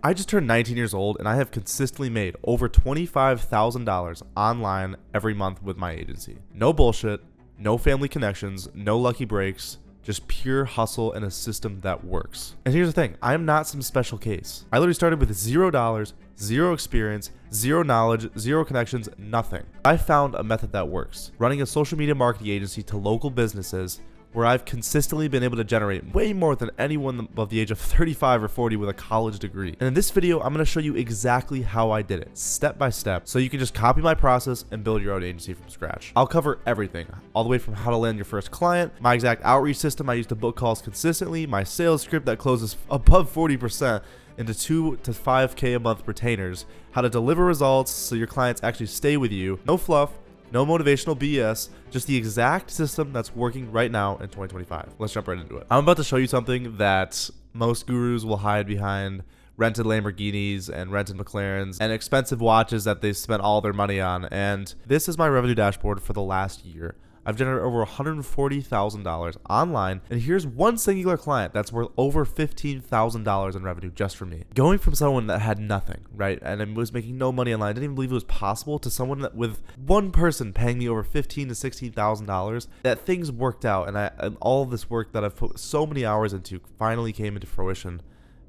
I just turned 19 years old and I have consistently made over $25,000 online every month with my agency. No bullshit, no family connections, no lucky breaks, just pure hustle and a system that works. And here's the thing, I am not some special case. I literally started with $0, zero experience, zero knowledge, zero connections, nothing. I found a method that works. Running a social media marketing agency to local businesses where I've consistently been able to generate way more than anyone above the age of 35 or 40 with a college degree. And in this video, I'm gonna show you exactly how I did it, step by step, so you can just copy my process and build your own agency from scratch. I'll cover everything, all the way from how to land your first client, my exact outreach system I use to book calls consistently, my sales script that closes above 40%, into 2 to 5K a month retainers, how to deliver results so your clients actually stay with you, no fluff, no motivational BS, just the exact system that's working right now in 2025. Let's jump right into it. I'm about to show you something that most gurus will hide behind rented Lamborghinis and rented McLarens and expensive watches that they've spent all their money on. And this is my revenue dashboard for the last year. I've generated over $140,000 online, and here's one singular client that's worth over $15,000 in revenue just for me. Going from someone that had nothing, right, and was making no money online, I didn't even believe it was possible, to someone that with one person paying me over $15,000 to $16,000, that things worked out, and all of this work that I've put so many hours into finally came into fruition,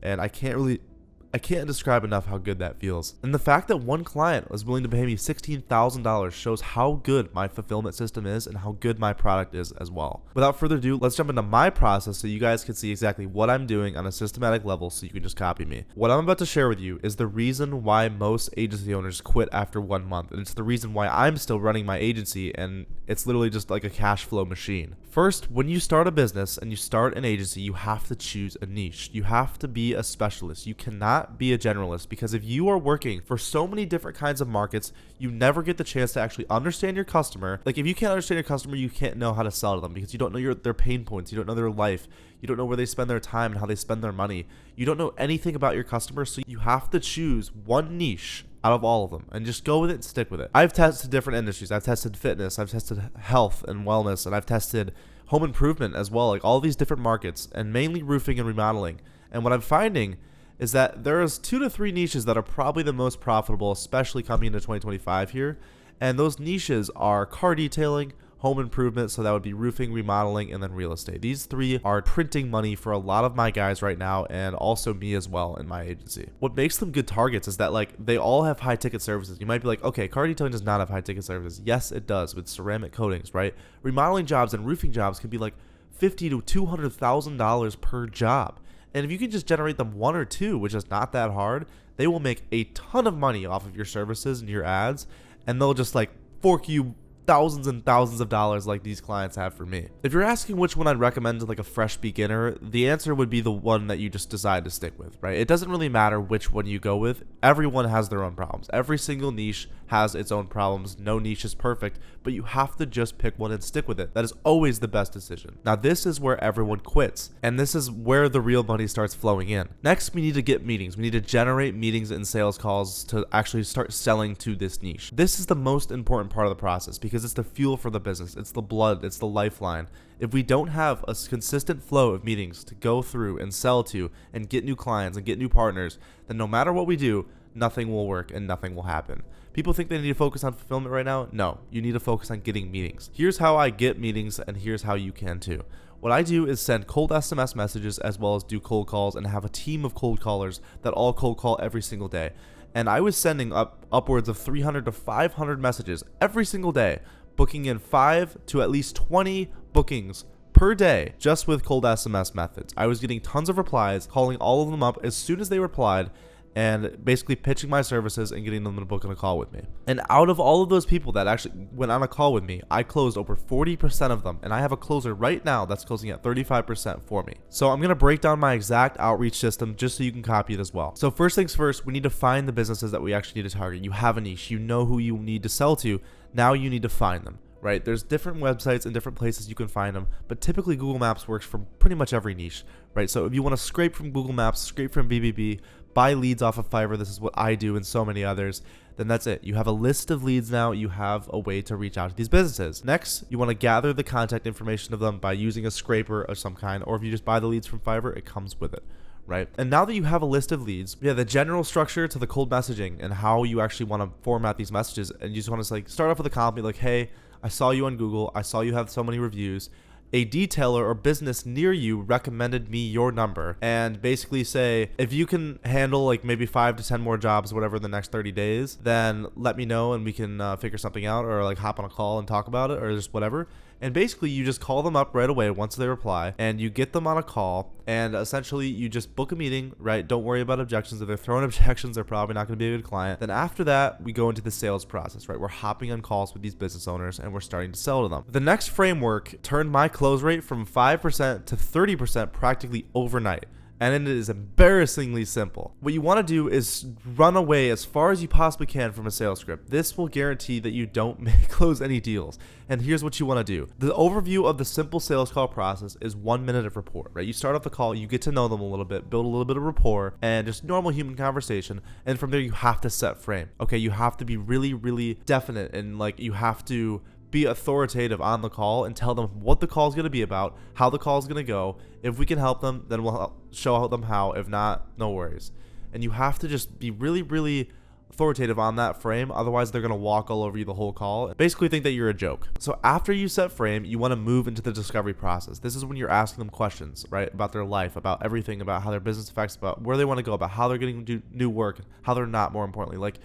and I can't describe enough how good that feels. And the fact that one client was willing to pay me $16,000 shows how good my fulfillment system is and how good my product is as well. Without further ado, let's jump into my process so you guys can see exactly what I'm doing on a systematic level so you can just copy me. What I'm about to share with you is the reason why most agency owners quit after 1 month. And it's the reason why I'm still running my agency, and it's literally just like a cash flow machine. First, when you start a business and you start an agency, you have to choose a niche. You have to be a specialist. You cannot be a generalist, because if you are working for so many different kinds of markets, you never get the chance to actually understand your customer. Like, if you can't understand your customer, you can't know how to sell to them, because you don't know their pain points, you don't know their life, you don't know where they spend their time and how they spend their money. You don't know anything about your customer, so you have to choose one niche out of all of them and just go with it and stick with it. I've tested different industries. I've tested fitness, I've tested health and wellness, and I've tested home improvement as well, like all these different markets, and mainly roofing and remodeling. And what I'm finding is that there's 2 to 3 niches that are probably the most profitable, especially coming into 2025 here. And those niches are car detailing, home improvement, so that would be roofing, remodeling, and then real estate. These 3 are printing money for a lot of my guys right now, and also me as well in my agency. What makes them good targets is that, like, they all have high ticket services. You might be like, okay, car detailing does not have high ticket services. Yes, it does, with ceramic coatings, right? Remodeling jobs and roofing jobs can be like $50,000 to $200,000 per job. And if you can just generate them 1 or 2, which is not that hard, they will make a ton of money off of your services and your ads, and they'll just like fork you thousands and thousands of dollars like these clients have for me. If you're asking which one I'd recommend to like a fresh beginner, the answer would be the one that you just decide to stick with, right? It doesn't really matter which one you go with. Everyone has their own problems. Every single niche has its own problems. No niche is perfect, but you have to just pick one and stick with it. That is always the best decision. Now, this is where everyone quits, and this is where the real money starts flowing in. Next, we need to get meetings. We need to generate meetings and sales calls to actually start selling to this niche. This is the most important part of the process, because it's the fuel for the business. It's the blood. It's the lifeline. If we don't have a consistent flow of meetings to go through and sell to and get new clients and get new partners, then no matter what we do, nothing will work and nothing will happen. People think they need to focus on fulfillment right now. No, you need to focus on getting meetings. Here's how I get meetings, and here's how you can too. What I do is send cold SMS messages as well as do cold calls, and have a team of cold callers that all cold call every single day. And I was sending upwards of 300 to 500 messages every single day, booking in 5 to at least 20 bookings per day just with cold SMS methods. I was getting tons of replies, calling all of them up as soon as they replied, and basically pitching my services and getting them to book on a call with me. And out of all of those people that actually went on a call with me, I closed over 40% of them, and I have a closer right now that's closing at 35% for me. So I'm gonna break down my exact outreach system just so you can copy it as well. So first things first, we need to find the businesses that we actually need to target. You have a niche, you know who you need to sell to, now you need to find them. Right? There's different websites and different places you can find them, but typically Google Maps works for pretty much every niche, right? So if you want to scrape from Google Maps, scrape from BBB, buy leads off of Fiverr, this is what I do and so many others, then that's it. You have a list of leads now, you have a way to reach out to these businesses. Next, you want to gather the contact information of them by using a scraper of some kind, or if you just buy the leads from Fiverr, it comes with it. right? And now that you have a list of leads, yeah, the general structure to the cold messaging and how you actually want to format these messages, and you just want to like start off with a compliment like, hey, I saw you on Google, I saw you have so many reviews, a detailer or business near you recommended me your number, and basically say, if you can handle like maybe 5 to 10 more jobs, whatever, in the next 30 days, then let me know and we can figure something out, or like hop on a call and talk about it, or just whatever. And basically you just call them up right away once they reply, and you get them on a call, and essentially you just book a meeting, right? Don't worry about objections. If they're throwing objections, they're probably not going to be a good client. Then after that, we go into the sales process, right? We're hopping on calls with these business owners and we're starting to sell to them. The next framework turned my close rate from 5% to 30% practically overnight. And it is embarrassingly simple. What you want to do is run away as far as you possibly can from a sales script. This will guarantee that you don't close any deals. And here's what you want to do. The overview of the simple sales call process is 1 minute of rapport, right? You start off the call, you get to know them a little bit, build a little bit of rapport, and just normal human conversation. And from there, you have to set frame. Okay, you have to be really, really definite, and like you have to be authoritative on the call and tell them what the call is going to be about, how the call is going to go. If we can help them, then we'll show them how. If not, no worries. And you have to just be really, really authoritative on that frame. Otherwise, they're going to walk all over you the whole call. Basically think that you're a joke. So after you set frame, you want to move into the discovery process. This is when you're asking them questions, right? About their life, about everything, about how their business affects, about where they want to go, about how they're getting to do new work, how they're not, more importantly. Like,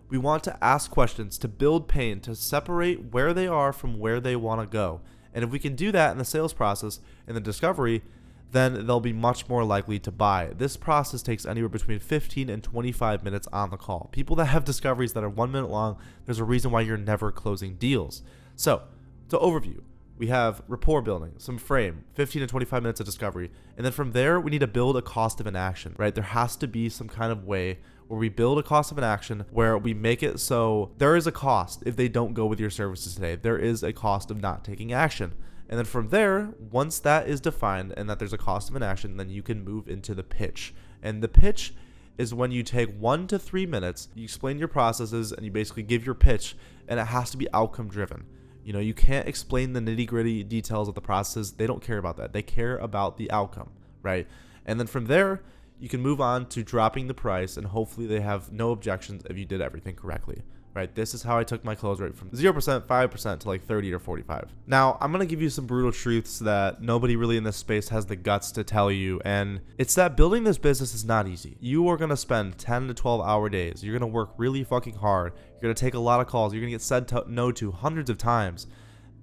we want to ask questions to build pain, to separate where they are from where they want to go. And if we can do that in the sales process, in the discovery, then they'll be much more likely to buy. This process takes anywhere between 15 and 25 minutes on the call. People that have discoveries that are 1 minute long, there's a reason why you're never closing deals. So, to overview, we have rapport building, some frame, 15 to 25 minutes of discovery. And then from there, we need to build a cost of inaction, right? There has to be some kind of way where we build a cost of inaction, where we make it so there is a cost if they don't go with your services today. There is a cost of not taking action. And then from there, once that is defined and that there's a cost of inaction, then you can move into the pitch. And the pitch is when you take 1 to 3 minutes, you explain your processes, and you basically give your pitch, and it has to be outcome driven. You know, you can't explain the nitty gritty details of the processes. They don't care about that. They care about the outcome, right? And then from there, you can move on to dropping the price, and hopefully they have no objections if you did everything correctly, right? This is how I took my close rate from 0%, 5% to like 30 or 45. Now, I'm going to give you some brutal truths that nobody really in this space has the guts to tell you, and it's that building this business is not easy. You are going to spend 10 to 12 hour days. You're going to work really fucking hard. You're going to take a lot of calls. You're going to get said no to hundreds of times.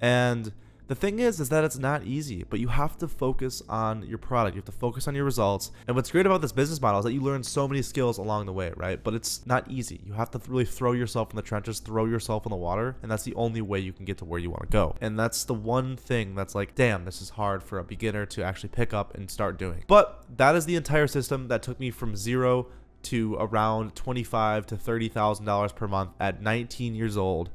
And the thing is that it's not easy, but you have to focus on your product. You have to focus on your results. And what's great about this business model is that you learn so many skills along the way, right? But it's not easy. You have to really throw yourself in the trenches, throw yourself in the water. And that's the only way you can get to where you want to go. And that's the one thing that's like, damn, this is hard for a beginner to actually pick up and start doing. But that is the entire system that took me from zero to around $25,000 to $30,000 per month at 19 years old.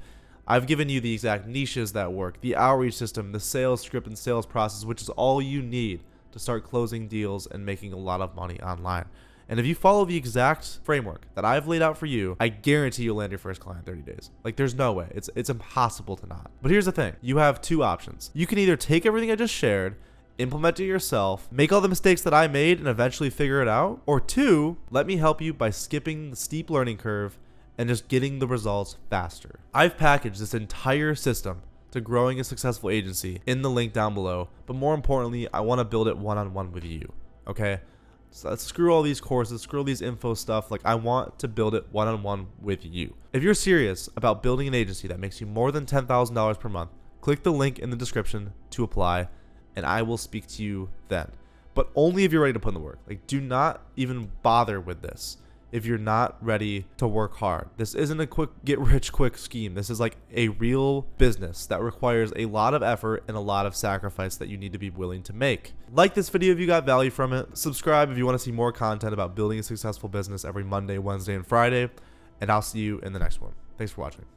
I've given you the exact niches that work, the outreach system, the sales script and sales process, which is all you need to start closing deals and making a lot of money online. And if you follow the exact framework that I've laid out for you, I guarantee you'll land your first client in 30 days. Like, there's no way. It's impossible to not. But here's the thing. You have two options. You can either take everything I just shared, implement it yourself, make all the mistakes that I made, and eventually figure it out. Or two, let me help you by skipping the steep learning curve and just getting the results faster. I've packaged this entire system to growing a successful agency in the link down below, but more importantly, I want to build it one-on-one with you, okay? So screw all these courses, screw all these info stuff. Like, I want to build it one-on-one with you. If you're serious about building an agency that makes you more than $10,000 per month, click the link in the description to apply, and I will speak to you then. But only if you're ready to put in the work. Like, do not even bother with this if you're not ready to work hard. This isn't a quick get rich quick scheme. This is like a real business that requires a lot of effort and a lot of sacrifice that you need to be willing to make. Like this video if you got value from it. Subscribe if you want to see more content about building a successful business every Monday, Wednesday, and Friday. And I'll see you in the next one. Thanks for watching.